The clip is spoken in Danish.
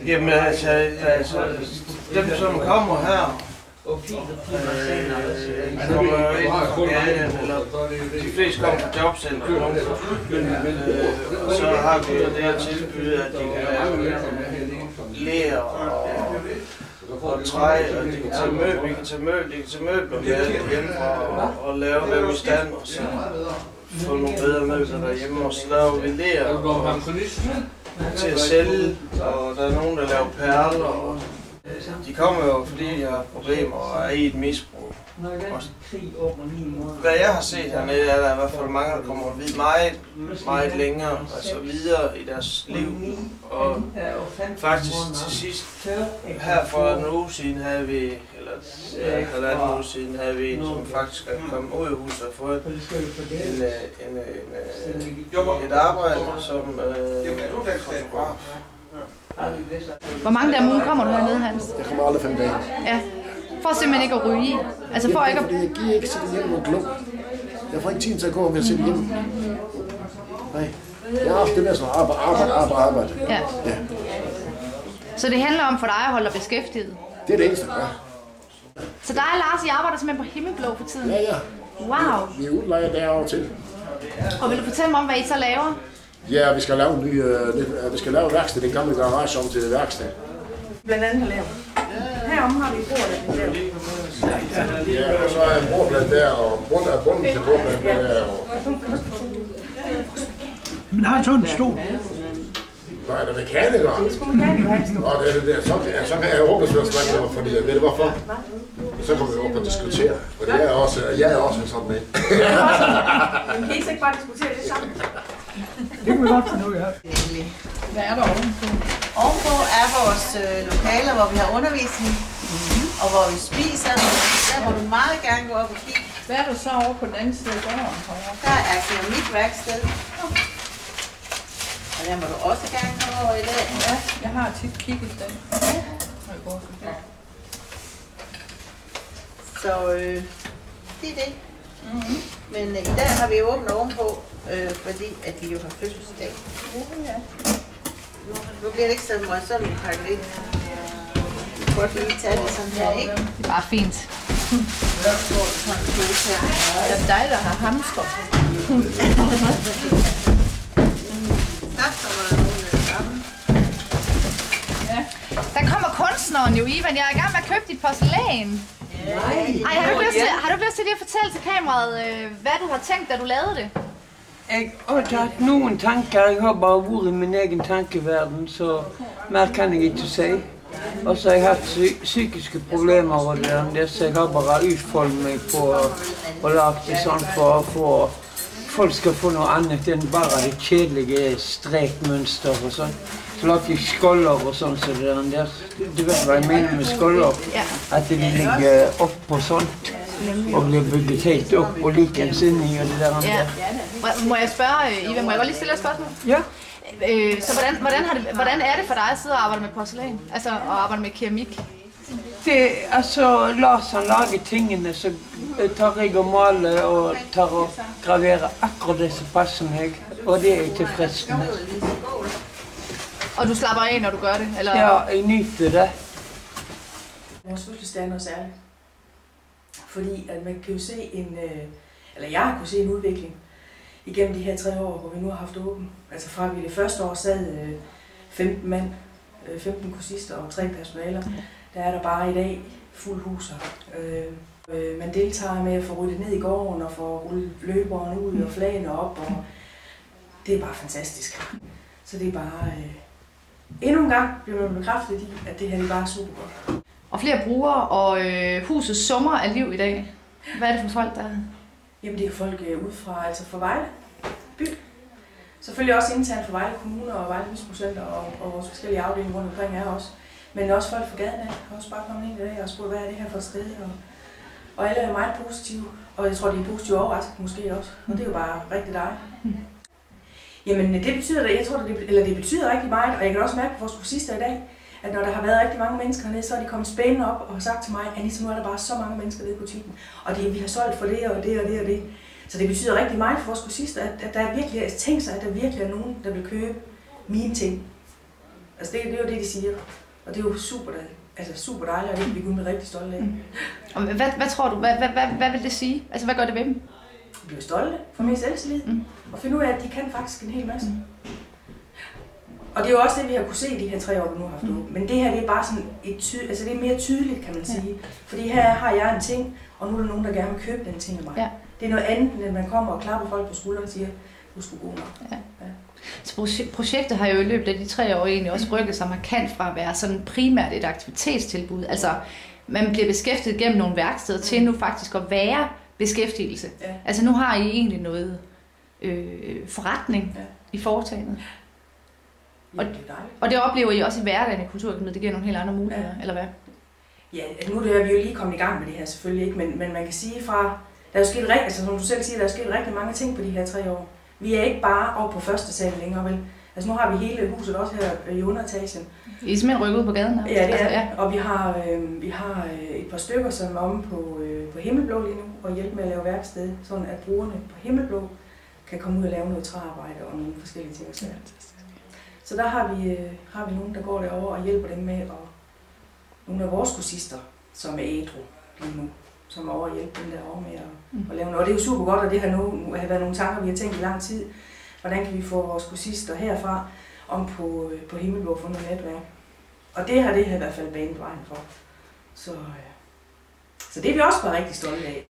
Jamen altså, dem som kommer her, kommer jo ind fra gaden, eller de fleste kommer fra jobcenter, og så har vi jo det at tilbyde, at de kan lave ler og træ, og de kan tage møbler med hjemmefra og lave dem i stand, og så få nogle bedre møbler derhjemme, og så laver vi ler til at sælge, og der er nogen, der laver perler, og de kommer jo, fordi de har problemer og er i et misbrug. Hvad jeg har set hernede, er der i hvert fald mange, der kommer meget længere, altså videre i deres liv. Og faktisk til sidst, her for en uge siden havde vi, eller halvanden uge siden, havde vi en, som faktisk er kommet ud af huset og fået et arbejde som fotograf. Hvor mange dage om ugen kommer du hernede, Hans? Jeg kommer alle 5 dage. Ja. For simpelthen ikke at ryge i? Altså for ikke at... Fordi jeg giver ikke sætte hjem og glum. Jeg får ikke tid til at gå med at sætte hjem. Nej. Jeg har haft det der sådan arbejde. Ja. Så det handler om for dig at holde dig beskæftiget? Det er det eneste, jeg gør. Så dig og Lars, I arbejder simpelthen på Himmelblå for tiden? Ja. Wow. Vi er udlejet derovre til. Og vil du fortælle mig om, hvad I så laver? Ja, vi skal lave en ny, vi skal lave værksted, den gamle garage om til værksted. Blandt andet har lavet. Herom har vi bordet, der vi laver. Ja, og så er en bordplan der, og bunden til bordpladen der. Men har sådan en stol? Nej, det er mekaniker. Det er sgu mekaniker. Og det er det der, så kan jeg håbe, at jeg snakker, fordi jeg ved hvorfor. Så kommer vi op og diskutere, for jeg er også en sådan en. Men kan I så ikke bare diskutere det sammen? Det kan vi godt finde ud af. Hvad er der ovenpå? Ovenpå er vores lokaler, hvor vi har undervisning, og hvor vi spiser. Der må du meget gerne gå op og kigge. Hvad er der så over på den anden side af gården? Der er keramikværksted. Og der må du også gerne komme over i dag. Ja, jeg har tit kigget den. Så det er det. Men i dag har vi åbent ovenpå, fordi at vi jo har fødselsdag. Ja. Nu bliver det ikke så meget sådan pakket ind. Vi kan godt lige tage det sådan her, ikke? Det er bare fint. Det er dig, der har hamster. Ja. Der kommer kunstneren jo, Ivan. Jeg er i gang med at købe dit porcelæn. Ej, har du ikke lyst til lige at fortælle til kameraet, hvad du har tænkt, da du lavede det? Jeg har taget nogle tanker. Jeg har bare været i min egen tankeverden, så mere kan jeg ikke sige. Og så har jeg haft psykiske problemer over det, så jeg har bare udfoldet mig på at lave det sådan for at folk skal få noget andet end bare det kedelige strækmønster og sådan. Så lavede jeg skolder og sådan, så det der. Du ved, hvad jeg mener med skolder? At det ligger op på sådan. Og bliver bygget helt op og ligge en sindning og det der. Ja. Må jeg spørge, Ivan, må jeg godt lige stille et spørgsmål? Ja. Så hvordan er det for dig at sidde og arbejde med porcelæn? Altså at arbejde med keramik? Det altså Lars han lager tingene, så tager jeg og maler og tager og graverer akkurat det, som passer mig. Og det er jeg tilfreds med. Og du slapper af, når du gør det? Eller? Ja, jeg nyder det. Vores fødselsdag er noget særligt. Fordi at man kan jo se eller jeg har kunnet se en udvikling igennem de her 3 år, hvor vi nu har haft åben. Altså fra vi det første år sad 15 mand, 15 kursister og 3 personaler, der er der bare i dag fuld hus her. Man deltager med at få ryddet ned i gården og få rullet løberne ud og flagene op, og det er bare fantastisk. Så det er bare endnu en gang bliver man bekræftet i, at det her er bare super godt. Og flere brugere, og huset summer af liv i dag. Hvad er det for folk, der er? Jamen det er folk ud fra Vejle by. Selvfølgelig også internt for Vejle Kommune og Vejle Misbrugscenter og vores forskellige afdelinger rundt omkring er også. Men også folk fra gaden af har også bare kommet ind i dag og spurgt, hvad er det her for et sted? Og alle er meget positive, og jeg tror, de er positive overrasket måske også. Og det er jo bare rigtig dejligt. Jamen det betyder, jeg tror, det betyder rigtig meget, og jeg kan også mærke på vores kursister i dag, at når der har været rigtig mange mennesker hernede, så er de kommet spændende op og har sagt til mig, Anita, nu er der bare så mange mennesker nede i butikken, og vi har solgt for det og det og det og det. Så det betyder rigtig meget for vores kursister, at der er virkelig, tænk sig, at der virkelig er nogen, der vil købe mine ting. Altså det er jo det, de siger, og det er jo super dejligt, og det kan vi kun være rigtig stolte af. Og hvad tror du, hvad vil det sige? Altså hvad gør det ved dem? De bliver stolte for min selvtillid, og finde ud af, at de kan faktisk en hel masse. Og det er jo også det, vi har kunne se i de her 3 år, vi nu har haft åbent. Men det her, det er bare sådan det er mere tydeligt, kan man sige. Fordi her har jeg en ting, og nu er der nogen, der gerne vil købe den ting af mig. Ja. Det er noget andet, end at man kommer og klapper folk på skulderen og siger, du er sgu god nok. Ja. Så projektet har jo i løbet af de 3 år egentlig også rykket sig markant fra at være sådan primært et aktivitetstilbud. Altså, man bliver beskæftiget gennem nogle værksteder til nu faktisk at være beskæftigelse. Ja. Altså, nu har I egentlig noget forretning i foretagendet. Og det oplever I også i hverdagen i Kulturakademiet, det giver nogle helt andre muligheder, eller hvad? Ja, nu er vi jo lige kommet i gang med det her selvfølgelig ikke, men man kan sige fra, der er jo sket rigtig, som du selv siger, der er sket rigtig mange ting på de her 3 år. Vi er ikke bare over på første sal længere, vel? Altså nu har vi hele huset også her i underetagen. I er simpelthen rykket ud på gaden? Ja, det er og vi har et par stykker, som er omme på Himmelblå lige nu, og hjælpe med at lave værksted, sådan at brugerne på Himmelblå kan komme ud og lave noget træarbejde og nogle forskellige ting. Så der har vi nogen, der går derover og hjælper dem med, og nogle af vores kursister, som er ædru lige nu, som er over at hjælpe dem derovre med at lave noget. Og det er jo super godt, og det har været nogle tanker, vi har tænkt i lang tid. Hvordan kan vi få vores kursister herfra om på Himmelblå for noget netværk? Og det har i hvert fald banet vejen for. Så det er vi også bare rigtig stolte af.